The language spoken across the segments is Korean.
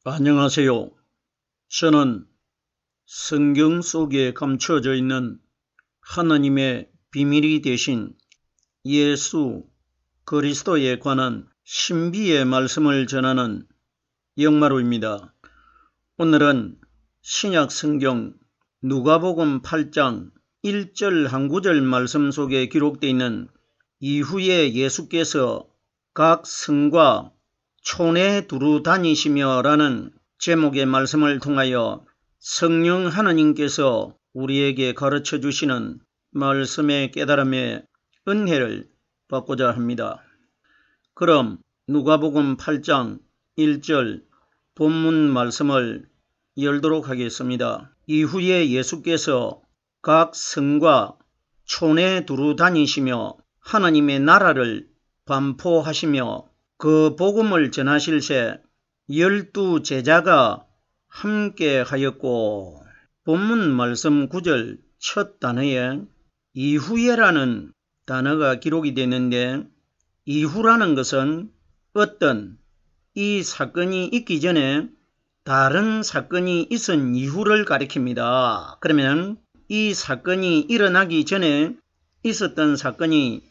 안녕하세요. 저는 성경 속에 감춰져 있는 하나님의 비밀이 되신 예수 그리스도에 관한 신비의 말씀을 전하는 영마루입니다. 오늘은 신약 성경 누가복음 8장 1절 한 구절 말씀 속에 기록되어 있는 이후에 예수께서 각 성과 촌에 두루 다니시며 라는 제목의 말씀을 통하여 성령 하나님께서 우리에게 가르쳐 주시는 말씀의 깨달음의 은혜를 받고자 합니다. 그럼 누가복음 8장 1절 본문 말씀을 열도록 하겠습니다. 이후에 예수께서 각 성과 촌에 두루 다니시며 하나님의 나라를 반포하시며 그 복음을 전하실새 12 제자가 함께 하였고, 본문 말씀 9절 첫 단어에 이후에라는 단어가 기록이 되는데, 이후라는 것은 어떤 이 사건이 있기 전에 다른 사건이 있은 이후를 가리킵니다. 그러면 이 사건이 일어나기 전에 있었던 사건이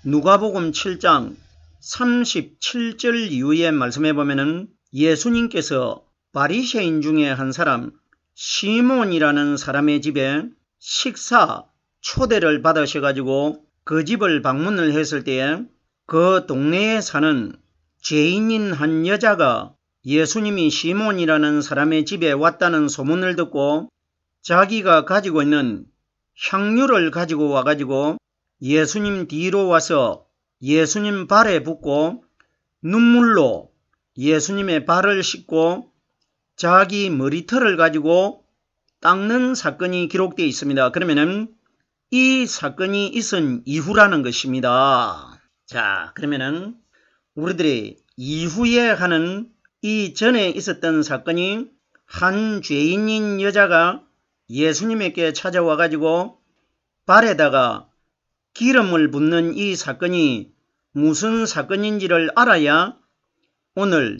누가복음 7장 37절 이후에 말씀해 보면은 예수님께서 바리새인 중에 한 사람 시몬이라는 사람의 집에 식사 초대를 받으셔가지고 그 집을 방문을 했을 때에 그 동네에 사는 죄인인 한 여자가 예수님이 시몬이라는 사람의 집에 왔다는 소문을 듣고 자기가 가지고 있는 향유를 가지고 와가지고 예수님 뒤로 와서 예수님 발에 붓고 눈물로 예수님의 발을 씻고 자기 머리털을 가지고 닦는 사건이 기록되어 있습니다. 그러면은 이 사건이 있은 이후라는 것입니다. 자, 그러면은 우리들이 이후에 하는 이 전에 있었던 사건이 한 죄인인 여자가 예수님에게 찾아와 가지고 발에다가 기름을 붓는 이 사건이 무슨 사건인지를 알아야 오늘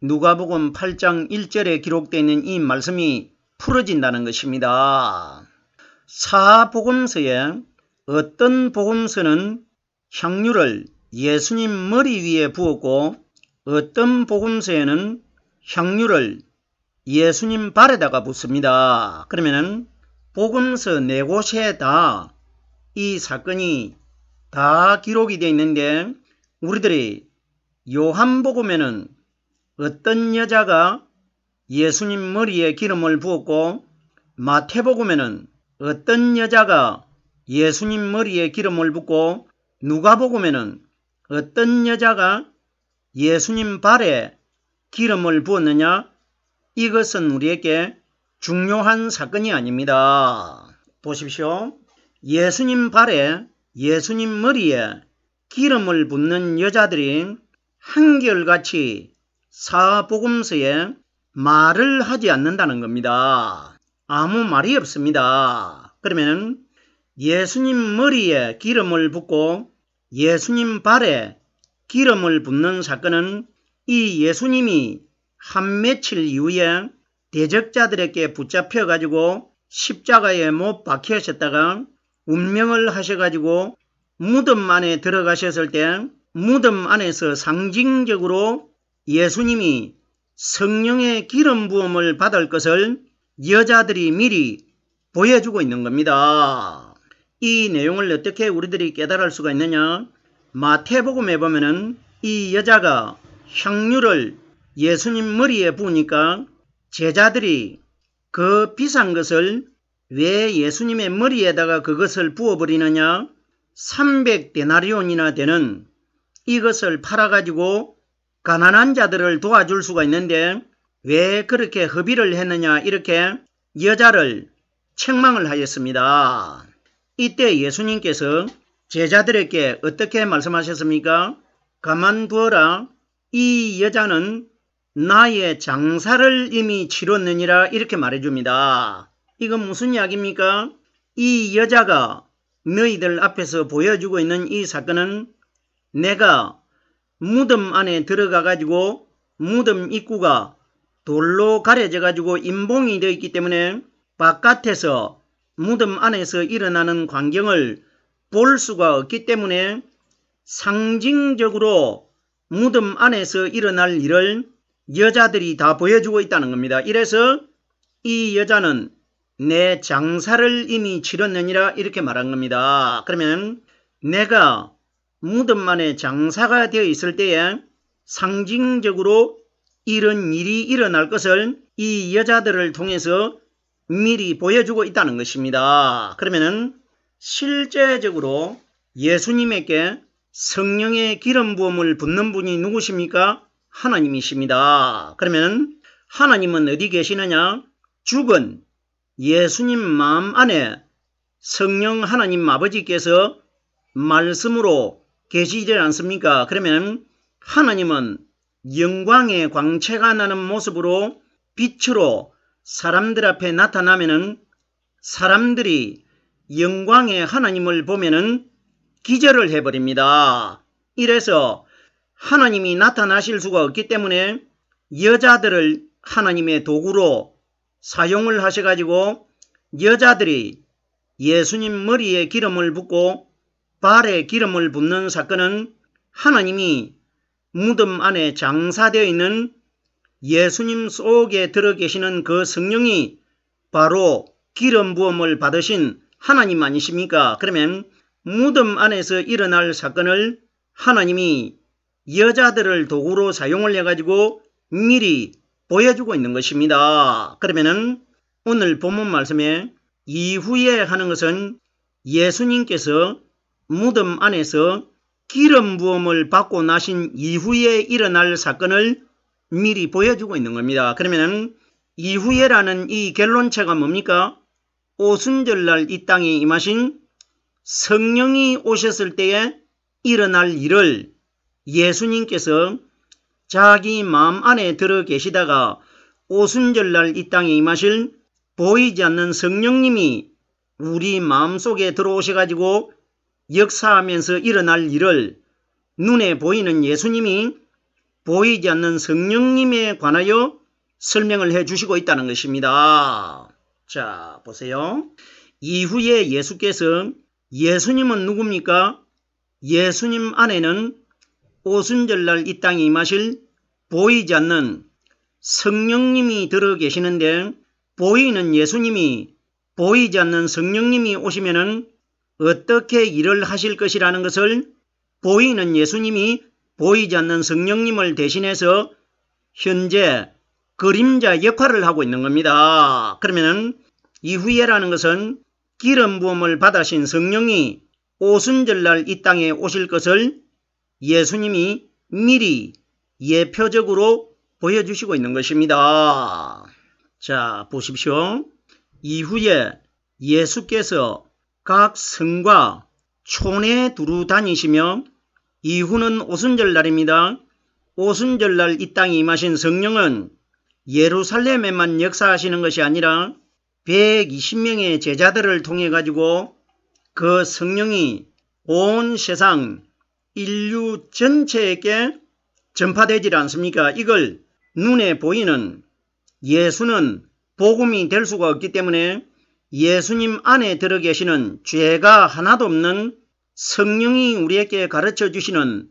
누가복음 8장 1절에 기록되어 있는 이 말씀이 풀어진다는 것입니다. 사복음서에 어떤 복음서는 향유를 예수님 머리 위에 부었고 어떤 복음서에는 향유를 예수님 발에다가 붓습니다. 그러면은 복음서 4곳에 다 이 사건이 다 기록이 되어 있는데 우리들이 요한복음에는 어떤 여자가 예수님 머리에 기름을 부었고 마태복음에는 어떤 여자가 예수님 머리에 기름을 붓고 누가복음에는 어떤 여자가 예수님 발에 기름을 부었느냐? 이것은 우리에게 중요한 사건이 아닙니다. 보십시오. 예수님 발에 예수님 머리에 기름을 붓는 여자들이 한결같이 사복음서에 말을 하지 않는다는 겁니다. 아무 말이 없습니다. 그러면 예수님 머리에 기름을 붓고 예수님 발에 기름을 붓는 사건은 이 예수님이 한 며칠 이후에 대적자들에게 붙잡혀 가지고 십자가에 못 박히셨다가 운명을 하셔가지고 무덤 안에 들어가셨을 때 무덤 안에서 상징적으로 예수님이 성령의 기름 부음을 받을 것을 여자들이 미리 보여주고 있는 겁니다. 이 내용을 어떻게 우리들이 깨달을 수가 있느냐? 마태복음에 보면은 이 여자가 향유를 예수님 머리에 부으니까 제자들이 그 비싼 것을 왜 예수님의 머리에다가 그것을 부어버리느냐? 300데나리온이나 되는 이것을 팔아가지고 가난한 자들을 도와줄 수가 있는데 왜 그렇게 허비를 했느냐? 이렇게 여자를 책망을 하였습니다. 이때 예수님께서 제자들에게 어떻게 말씀하셨습니까? 가만두어라. 이 여자는 나의 장사를 이미 치렀느니라 이렇게 말해줍니다. 이건 무슨 이야기입니까? 이 여자가 너희들 앞에서 보여주고 있는 이 사건은 내가 무덤 안에 들어가 가지고 무덤 입구가 돌로 가려져 가지고 임봉이 되어 있기 때문에 바깥에서 무덤 안에서 일어나는 광경을 볼 수가 없기 때문에 상징적으로 무덤 안에서 일어날 일을 여자들이 다 보여주고 있다는 겁니다. 이래서 이 여자는 내 장사를 이미 치렀느니라 이렇게 말한 겁니다. 그러면 내가 무덤 안에 장사가 되어 있을 때에 상징적으로 이런 일이 일어날 것을 이 여자들을 통해서 미리 보여주고 있다는 것입니다. 그러면 실제적으로 예수님에게 성령의 기름 부음을 붓는 분이 누구십니까? 하나님이십니다. 그러면 하나님은 어디 계시느냐? 죽은 예수님 마음 안에 성령 하나님 아버지께서 말씀으로 계시지 않습니까? 그러면 하나님은 영광의 광채가 나는 모습으로 빛으로 사람들 앞에 나타나면은 사람들이 영광의 하나님을 보면은 기절을 해버립니다. 이래서 하나님이 나타나실 수가 없기 때문에 여자들을 하나님의 도구로 사용을 하셔가지고 여자들이 예수님 머리에 기름을 붓고 발에 기름을 붓는 사건은 하나님이 무덤 안에 장사되어 있는 예수님 속에 들어 계시는 그 성령이 바로 기름 부음을 받으신 하나님 아니십니까? 그러면 무덤 안에서 일어날 사건을 하나님이 여자들을 도구로 사용을 해가지고 미리 보여주고 있는 것입니다. 그러면은 오늘 본문 말씀에 이후에 하는 것은 예수님께서 무덤 안에서 기름 부음을 받고 나신 이후에 일어날 사건을 미리 보여주고 있는 겁니다. 그러면은 이후에라는 이 결론체가 뭡니까? 오순절날 이 땅에 임하신 성령이 오셨을 때에 일어날 일을 예수님께서 자기 마음 안에 들어 계시다가 오순절날 이 땅에 임하실 보이지 않는 성령님이 우리 마음속에 들어오셔가지고 역사하면서 일어날 일을 눈에 보이는 예수님이 보이지 않는 성령님에 관하여 설명을 해주시고 있다는 것입니다. 자, 보세요. 이후에 예수께서 예수님은 누굽니까? 예수님 안에는 오순절날 이 땅에 임하실 보이지 않는 성령님이 들어 계시는데 보이는 예수님이 보이지 않는 성령님이 오시면은 어떻게 일을 하실 것이라는 것을 보이는 예수님이 보이지 않는 성령님을 대신해서 현재 그림자 역할을 하고 있는 겁니다. 그러면은 이후에라는 것은 기름 부음을 받으신 성령이 오순절날 이 땅에 오실 것을 예수님이 미리 예표적으로 보여주시고 있는 것입니다. 자, 보십시오. 이후에 예수께서 각 성과 촌에 두루 다니시며 이후는 오순절날입니다. 오순절날 이 땅에 임하신 성령은 예루살렘에만 역사하시는 것이 아니라 120명의 제자들을 통해 가지고 그 성령이 온 세상 인류 전체에게 전파되지 않습니까? 이걸 눈에 보이는 예수는 복음이 될 수가 없기 때문에 예수님 안에 들어 계시는 죄가 하나도 없는 성령이 우리에게 가르쳐 주시는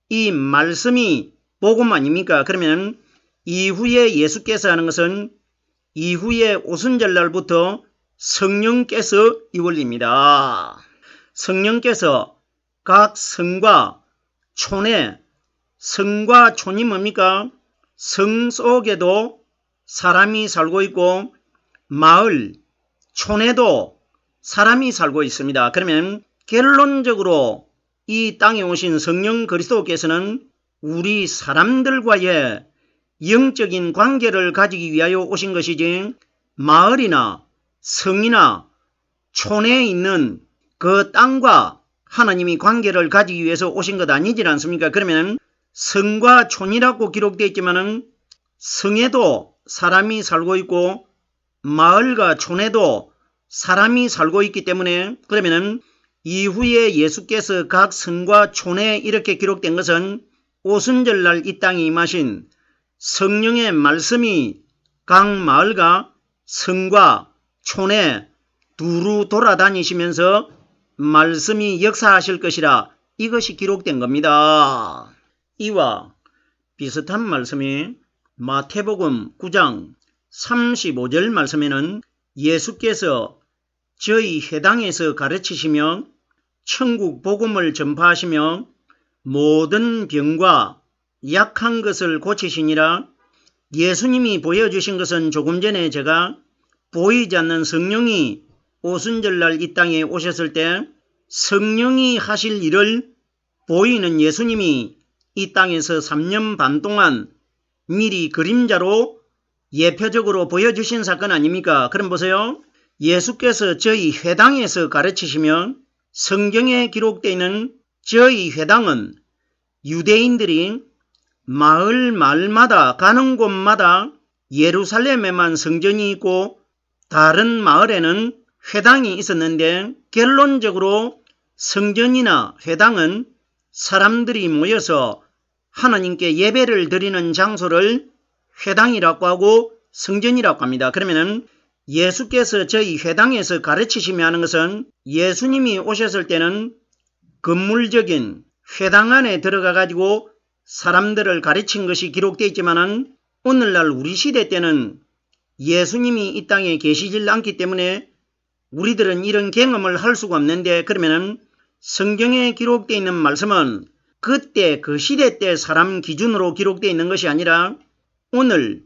이 말씀이 복음 아닙니까? 그러면 이후에 예수께서 하는 것은 이후에 오순절날부터 성령께서 이월립니다. 성령께서 각 성과 촌에, 성과 촌이 뭡니까? 성 속에도 사람이 살고 있고 마을, 촌에도 사람이 살고 있습니다. 그러면 결론적으로 이 땅에 오신 성령 그리스도께서는 우리 사람들과의 영적인 관계를 가지기 위하여 오신 것이지 마을이나 성이나 촌에 있는 그 땅과 하나님이 관계를 가지기 위해서 오신 것 아니지 않습니까? 그러면 성과 촌이라고 기록되어 있지만은 성에도 사람이 살고 있고 마을과 촌에도 사람이 살고 있기 때문에 그러면은 이후에 예수께서 각 성과 촌에 이렇게 기록된 것은 오순절날 이 땅에 임하신 성령의 말씀이 각 마을과 성과 촌에 두루 돌아다니시면서 말씀이 역사하실 것이라 이것이 기록된 겁니다. 이와 비슷한 말씀이 마태복음 9장 35절 말씀에는 예수께서 저희 회당에서 가르치시며 천국 복음을 전파하시며 모든 병과 약한 것을 고치시니라. 예수님이 보여주신 것은 조금 전에 제가 보이지 않는 성령이 오순절날 이 땅에 오셨을 때 성령이 하실 일을 보이는 예수님이 이 땅에서 3년 반 동안 미리 그림자로 예표적으로 보여주신 사건 아닙니까? 그럼 보세요. 예수께서 저희 회당에서 가르치시면 성경에 기록되어 있는 저희 회당은 유대인들이 마을마다 가는 곳마다 예루살렘에만 성전이 있고 다른 마을에는 회당이 있었는데 결론적으로 성전이나 회당은 사람들이 모여서 하나님께 예배를 드리는 장소를 회당이라고 하고 성전이라고 합니다. 그러면은 예수께서 저희 회당에서 가르치시며 하는 것은 예수님이 오셨을 때는 건물적인 회당 안에 들어가 가지고 사람들을 가르친 것이 기록되어 있지만은 오늘날 우리 시대 때는 예수님이 이 땅에 계시질 않기 때문에 우리들은 이런 경험을 할 수가 없는데, 그러면은 성경에 기록되어 있는 말씀은 그때 그 시대 때 사람 기준으로 기록되어 있는 것이 아니라 오늘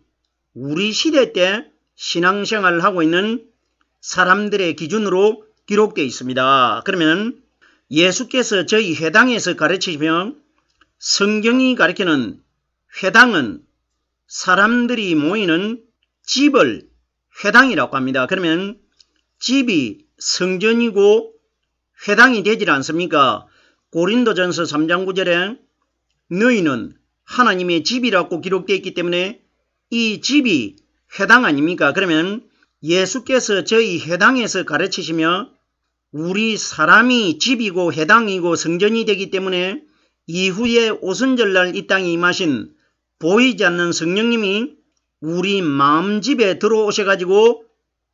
우리 시대 때 신앙생활을 하고 있는 사람들의 기준으로 기록되어 있습니다. 그러면 예수께서 저희 회당에서 가르치시며 성경이 가르치는 회당은 사람들이 모이는 집을 회당이라고 합니다. 그러면 집이 성전이고 회당이 되질 않습니까? 고린도전서 3장 9절에 너희는 하나님의 집이라고 기록되어 있기 때문에 이 집이 회당 아닙니까? 그러면 예수께서 저희 회당에서 가르치시며 우리 사람이 집이고 회당이고 성전이 되기 때문에 이후에 오순절날 이 땅에 임하신 보이지 않는 성령님이 우리 마음집에 들어오셔가지고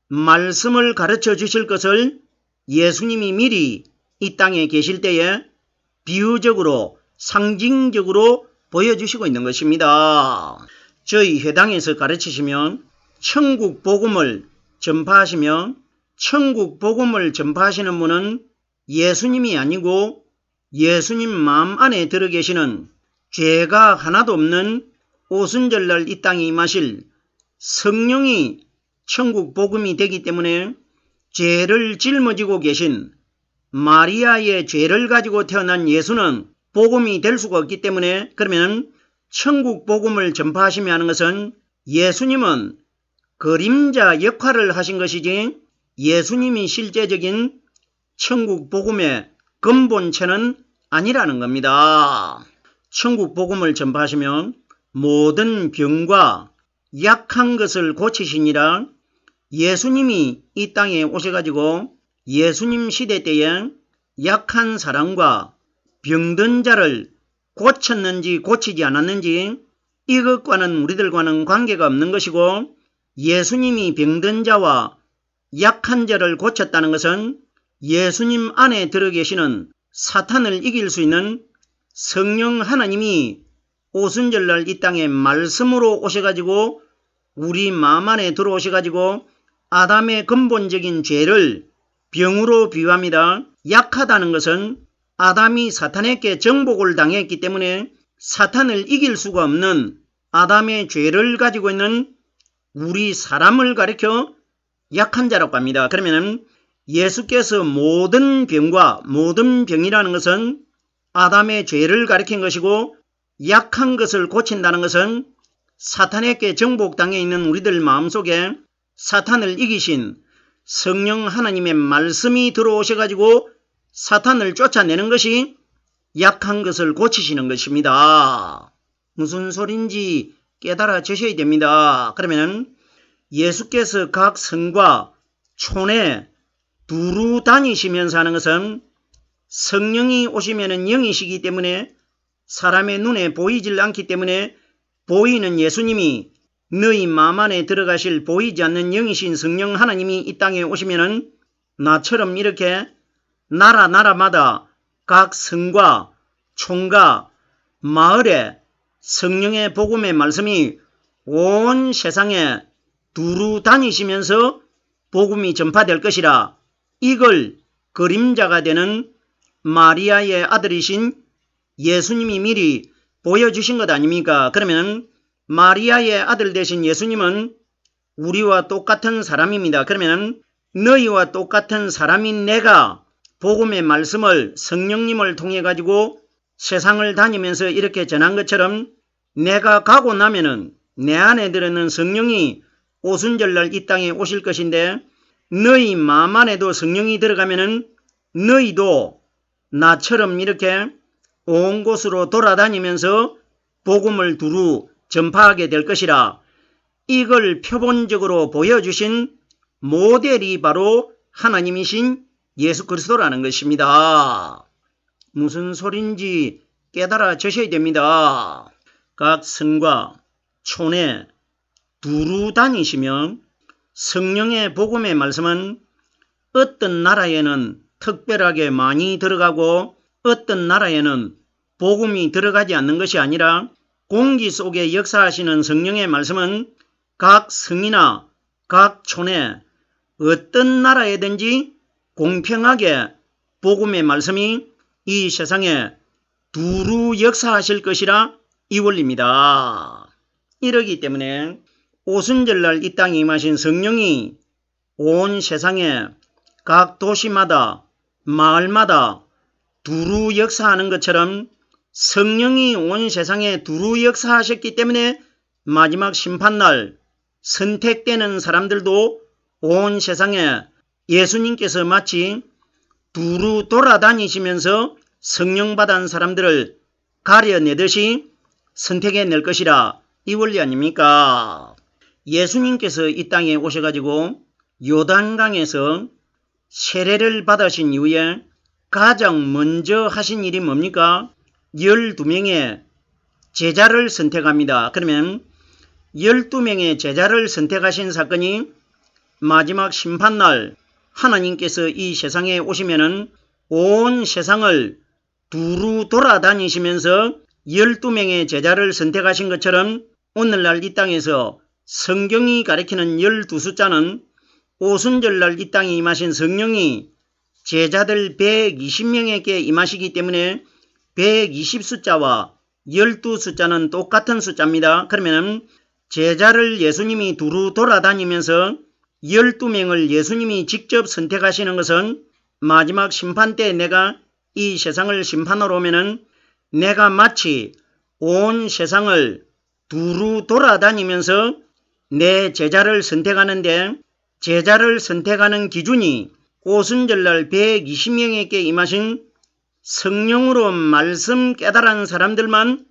말씀을 가르쳐 주실 것을 예수님이 미리 이 땅에 계실 때에 비유적으로 상징적으로 보여주시고 있는 것입니다. 저희 회당에서 가르치시면 천국 복음을 전파하시며 천국 복음을 전파하시는 분은 예수님이 아니고 예수님 마음 안에 들어 계시는 죄가 하나도 없는 오순절날 이 땅에 임하실 성령이 천국 복음이 되기 때문에 죄를 짊어지고 계신 마리아의 죄를 가지고 태어난 예수는 복음이 될 수가 없기 때문에, 그러면 천국 복음을 전파하시며 하는 것은 예수님은 그림자 역할을 하신 것이지 예수님이 실제적인 천국 복음의 근본체는 아니라는 겁니다. 천국 복음을 전파하시면 모든 병과 약한 것을 고치시니라. 예수님이 이 땅에 오셔가지고 예수님 시대 때에 약한 사람과 병든 자를 고쳤는지 고치지 않았는지 이것과는 우리들과는 관계가 없는 것이고, 예수님이 병든 자와 약한 자를 고쳤다는 것은 예수님 안에 들어 계시는 사탄을 이길 수 있는 성령 하나님이 오순절날 이 땅에 말씀으로 오셔가지고 우리 마음 안에 들어오셔가지고 아담의 근본적인 죄를 병으로 비유합니다. 약하다는 것은 아담이 사탄에게 정복을 당했기 때문에 사탄을 이길 수가 없는 아담의 죄를 가지고 있는 우리 사람을 가리켜 약한 자라고 합니다. 그러면 예수께서 모든 병과 모든 병이라는 것은 아담의 죄를 가리킨 것이고, 약한 것을 고친다는 것은 사탄에게 정복당해 있는 우리들 마음속에 사탄을 이기신 성령 하나님의 말씀이 들어오셔가지고 사탄을 쫓아내는 것이 약한 것을 고치시는 것입니다. 무슨 소린지 깨달아 주셔야 됩니다. 그러면 예수께서 각 성과 촌에 두루 다니시면서 하는 것은 성령이 오시면은 영이시기 때문에 사람의 눈에 보이질 않기 때문에 보이는 예수님이 너희 마음 안에 들어가실 보이지 않는 영이신 성령 하나님이 이 땅에 오시면은 나처럼 이렇게 나라마다 각 성과 총과 마을에 성령의 복음의 말씀이 온 세상에 두루 다니시면서 복음이 전파될 것이라. 이걸 그림자가 되는 마리아의 아들이신 예수님이 미리 보여주신 것 아닙니까? 그러면 마리아의 아들 되신 예수님은 우리와 똑같은 사람입니다. 그러면 너희와 똑같은 사람인 내가 복음의 말씀을 성령님을 통해 가지고 세상을 다니면서 이렇게 전한 것처럼 내가 가고 나면은 내 안에 들어있는 성령이 오순절날 이 땅에 오실 것인데 너희 마음 안에도 성령이 들어가면은 너희도 나처럼 이렇게 온 곳으로 돌아다니면서 복음을 두루 전파하게 될 것이라. 이걸 표본적으로 보여주신 모델이 바로 하나님이신 예수 그리스도라는 것입니다. 무슨 소린지 깨달아지셔야 됩니다. 각 성과 촌에 두루 다니시면 성령의 복음의 말씀은 어떤 나라에는 특별하게 많이 들어가고 어떤 나라에는 복음이 들어가지 않는 것이 아니라 공기 속에 역사하시는 성령의 말씀은 각 성이나 각 촌에 어떤 나라에든지 공평하게 복음의 말씀이 이 세상에 두루 역사하실 것이라 이 원리입니다. 이러기 때문에 오순절날 이 땅에 임하신 성령이 온 세상에 각 도시마다 마을마다 두루 역사하는 것처럼 성령이 온 세상에 두루 역사하셨기 때문에 마지막 심판날 선택되는 사람들도 온 세상에 예수님께서 마치 두루 돌아다니시면서 성령 받은 사람들을 가려내듯이 선택해낼 것이라 이 원리 아닙니까? 예수님께서 이 땅에 오셔가지고 요단강에서 세례를 받으신 이후에 가장 먼저 하신 일이 뭡니까? 12명의 제자를 선택합니다. 그러면 12명의 제자를 선택하신 사건이 마지막 심판날 하나님께서 이 세상에 오시면은 온 세상을 두루 돌아다니시면서 12명의 제자를 선택하신 것처럼 오늘날 이 땅에서 성경이 가리키는 12숫자는 오순절날 이 땅에 임하신 성령이 제자들 120명에게 임하시기 때문에 120숫자와 12숫자는 똑같은 숫자입니다. 그러면 제자를 예수님이 두루 돌아다니면서 12명을 예수님이 직접 선택하시는 것은 마지막 심판 때 내가 이 세상을 심판하러 오면은 내가 마치 온 세상을 두루 돌아다니면서 내 제자를 선택하는데 제자를 선택하는 기준이 오순절날 120명에게 임하신 성령으로 말씀 깨달은 사람들만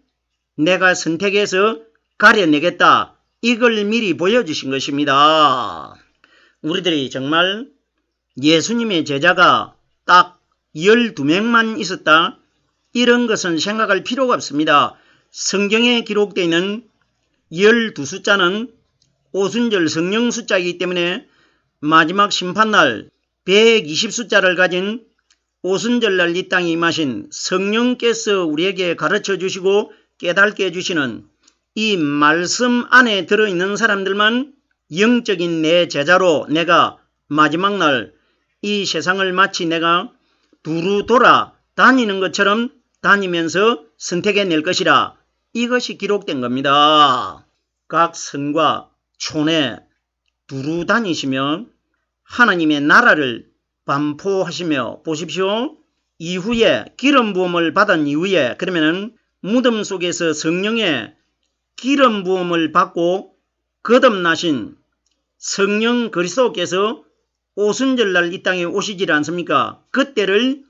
내가 선택해서 가려내겠다. 이걸 미리 보여주신 것입니다. 우리들이 정말 예수님의 제자가 딱 12명만 있었다. 이런 것은 생각할 필요가 없습니다. 성경에 기록되어 있는 12숫자는 오순절 성령 숫자이기 때문에 마지막 심판날 120숫자를 가진 오순절날 이 땅에 임하신 성령께서 우리에게 가르쳐 주시고 깨닫게 해주시는 이 말씀 안에 들어있는 사람들만 영적인 내 제자로 내가 마지막 날 이 세상을 마치 내가 두루 돌아 다니는 것처럼 다니면서 선택해낼 것이라. 이것이 기록된 겁니다. 각 성과 촌에 두루 다니시며 하나님의 나라를 반포하시며 보십시오. 이후에 기름 부음을 받은 이후에 그러면은 무덤 속에서 성령의 기름 부음을 받고 거듭나신 성령 그리스도께서 오순절날 이 땅에 오시질 않습니까? 그때를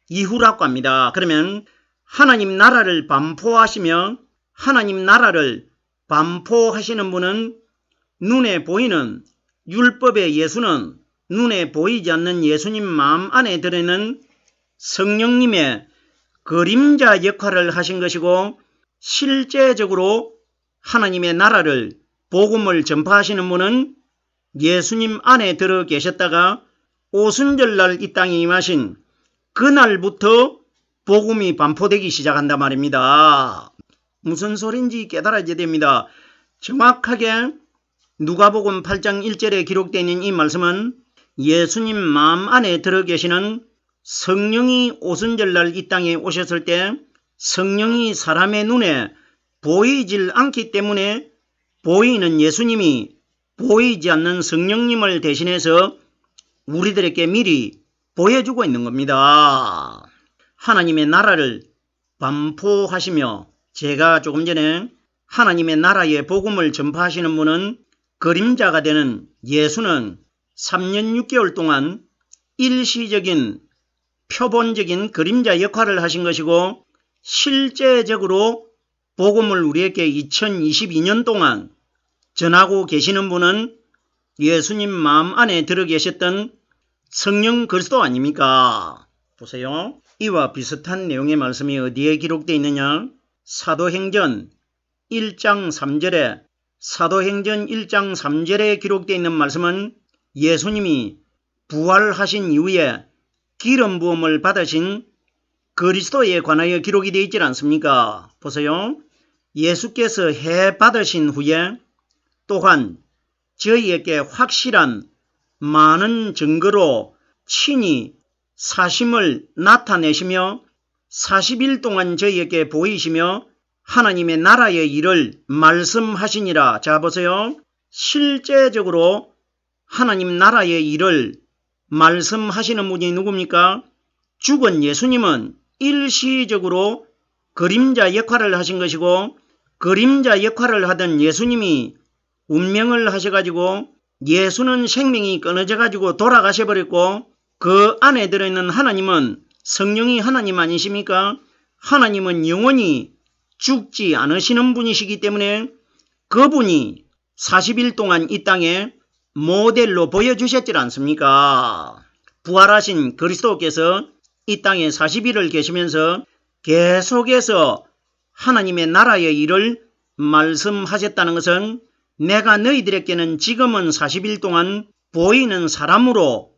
이후라고 합니다. 그러면 하나님 나라를 반포하시며 하나님 나라를 반포하시는 분은 눈에 보이는 율법의 예수는 눈에 보이지 않는 예수님 마음 안에 들어있는 성령님의 그림자 역할을 하신 것이고 실제적으로 하나님의 나라를 복음을 전파하시는 분은 예수님 안에 들어 계셨다가 오순절날 이 땅에 임하신 그날부터 복음이 반포되기 시작한단 말입니다. 무슨 소린지 깨달아야 됩니다. 정확하게 누가복음 8장 1절에 기록되어 있는 이 말씀은 예수님 마음 안에 들어 계시는 성령이 오순절날 이 땅에 오셨을 때 성령이 사람의 눈에 보이질 않기 때문에 보이는 예수님이 보이지 않는 성령님을 대신해서 우리들에게 미리 보여주고 있는 겁니다. 하나님의 나라를 반포하시며 제가 조금 전에 하나님의 나라의 복음을 전파하시는 분은 그림자가 되는 예수는 3년 6개월 동안 일시적인 표본적인 그림자 역할을 하신 것이고 실제적으로 복음을 우리에게 2022년 동안 전하고 계시는 분은 예수님 마음 안에 들어 계셨던 성령 그리스도 아닙니까? 보세요. 이와 비슷한 내용의 말씀이 어디에 기록되어 있느냐? 사도행전 1장 3절에 기록되어 있는 말씀은 예수님이 부활하신 이후에 기름 부음을 받으신 그리스도에 관하여 기록이 되어 있지 않습니까? 보세요. 예수께서 해 받으신 후에 또한 저희에게 확실한 많은 증거로 친히 사심을 나타내시며 40일 동안 저희에게 보이시며 하나님의 나라의 일을 말씀하시니라. 자 보세요. 실제적으로 하나님 나라의 일을 말씀하시는 분이 누굽니까? 죽은 예수님은 일시적으로 그림자 역할을 하신 것이고 그림자 역할을 하던 예수님이 운명을 하셔가지고 예수는 생명이 끊어져가지고 돌아가셔버렸고 그 안에 들어있는 하나님은 성령이 하나님 아니십니까? 하나님은 영원히 죽지 않으시는 분이시기 때문에 그분이 40일 동안 이 땅에 모델로 보여주셨지 않습니까? 부활하신 그리스도께서 이 땅에 40일을 계시면서 계속해서 하나님의 나라의 일을 말씀하셨다는 것은 내가 너희들에게는 지금은 40일 동안 보이는 사람으로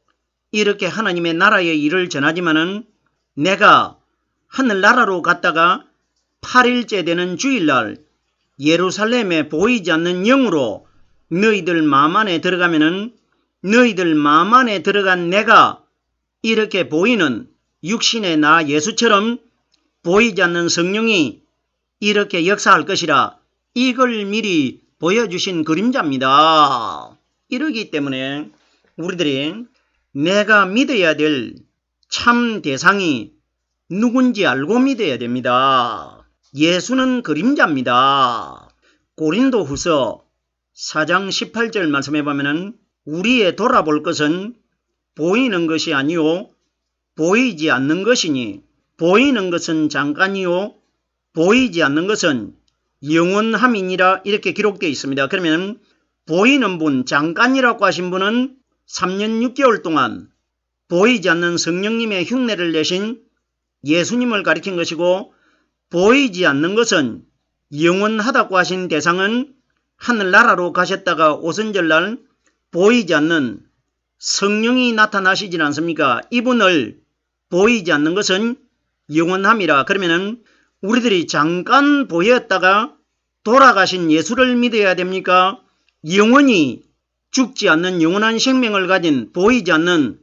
이렇게 하나님의 나라의 일을 전하지만은 내가 하늘나라로 갔다가 8일째 되는 주일날 예루살렘에 보이지 않는 영으로 너희들 마음 안에 들어가면은 너희들 마음 안에 들어간 내가 이렇게 보이는 육신의 나 예수처럼 보이지 않는 성령이 이렇게 역사할 것이라 이걸 미리 보여주신 그림자입니다. 이러기 때문에 우리들이 내가 믿어야 될 참 대상이 누군지 알고 믿어야 됩니다. 예수는 그림자입니다. 고린도후서 4장 18절 말씀해 보면은 우리의 돌아볼 것은 보이는 것이 아니요 보이지 않는 것이니 보이는 것은 잠깐이요 보이지 않는 것은 영원함이니라 이렇게 기록되어 있습니다. 그러면 보이는 분 잠깐이라고 하신 분은 3년 6개월 동안 보이지 않는 성령님의 흉내를 내신 예수님을 가리킨 것이고 보이지 않는 것은 영원하다고 하신 대상은 하늘나라로 가셨다가 오순절날 보이지 않는 성령이 나타나시지 않습니까? 이분을 보이지 않는 것은 영원함이라. 그러면은 우리들이 잠깐 보였다가 돌아가신 예수를 믿어야 됩니까? 영원히 죽지 않는 영원한 생명을 가진 보이지 않는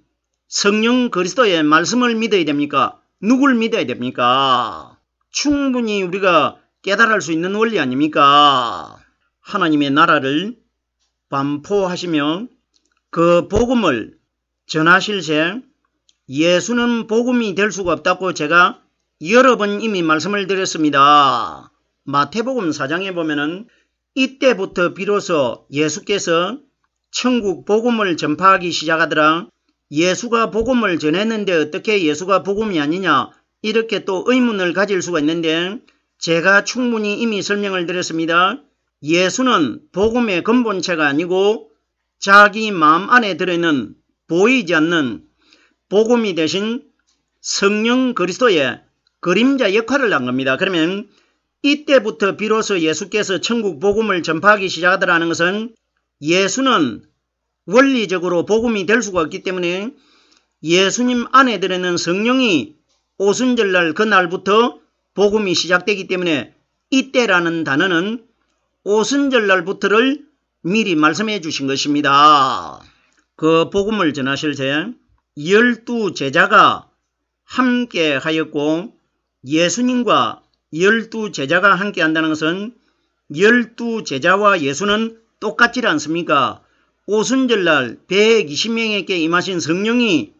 성령 그리스도의 말씀을 믿어야 됩니까? 누굴 믿어야 됩니까? 충분히 우리가 깨달을 수 있는 원리 아닙니까? 하나님의 나라를 반포하시며 그 복음을 전하실세 예수는 복음이 될 수가 없다고 제가 여러 번 이미 말씀을 드렸습니다. 마태복음 4장에 보면은 이때부터 비로소 예수께서 천국 복음을 전파하기 시작하더라. 예수가 복음을 전했는데 어떻게 예수가 복음이 아니냐 이렇게 또 의문을 가질 수가 있는데 제가 충분히 이미 설명을 드렸습니다. 예수는 복음의 근본체가 아니고 자기 마음 안에 들어있는 보이지 않는 복음이 대신 성령 그리스도의 그림자 역할을 한 겁니다. 그러면 이때부터 비로소 예수께서 천국 복음을 전파하기 시작하더라는 것은 예수는 원리적으로 복음이 될 수가 없기 때문에 예수님 안에 들어있는 성령이 오순절날 그날부터 복음이 시작되기 때문에 이때라는 단어는 오순절날부터를 미리 말씀해 주신 것입니다. 그 복음을 전하실 때 12제자가 함께 하였고 예수님과 12제자가 함께 한다는 것은 12제자와 예수는 똑같지 않습니까? 오순절날 120명에게 임하신 성령이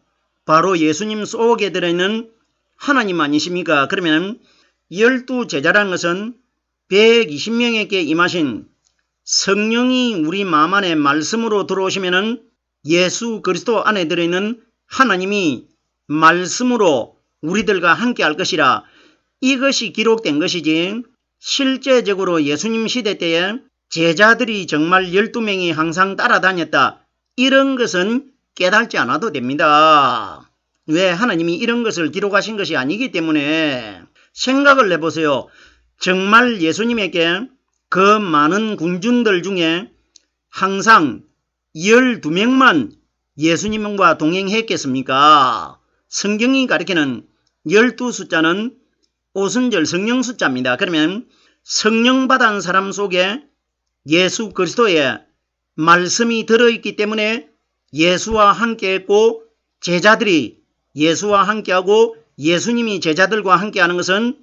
바로 예수님 속에 들어있는 하나님 아니십니까? 그러면 12제자라는 것은 120명에게 임하신 성령이 우리 마음 안에 말씀으로 들어오시면은 예수 그리스도 안에 들어있는 하나님이 말씀으로 우리들과 함께 할 것이라 이것이 기록된 것이지 실제적으로 예수님 시대 때에 제자들이 정말 12명이 항상 따라다녔다. 이런 것은 깨달지 않아도 됩니다. 왜? 하나님이 이런 것을 기록하신 것이 아니기 때문에. 생각을 해보세요. 정말 예수님에게 그 많은 궁중들 중에 항상 12명만 예수님과 동행했겠습니까? 성경이 가리키는 12숫자는 오순절 성령 숫자입니다. 그러면 성령 받은 사람 속에 예수 그리스도의 말씀이 들어있기 때문에 예수와 함께 했고 제자들이 예수와 함께하고 예수님이 제자들과 함께하는 것은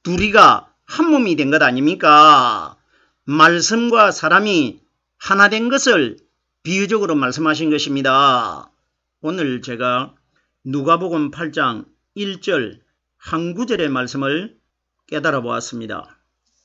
둘이가 한 몸이 된 것 아닙니까? 말씀과 사람이 하나 된 것을 비유적으로 말씀하신 것입니다. 오늘 제가 누가복음 8장 1절 한 구절의 말씀을 깨달아 보았습니다.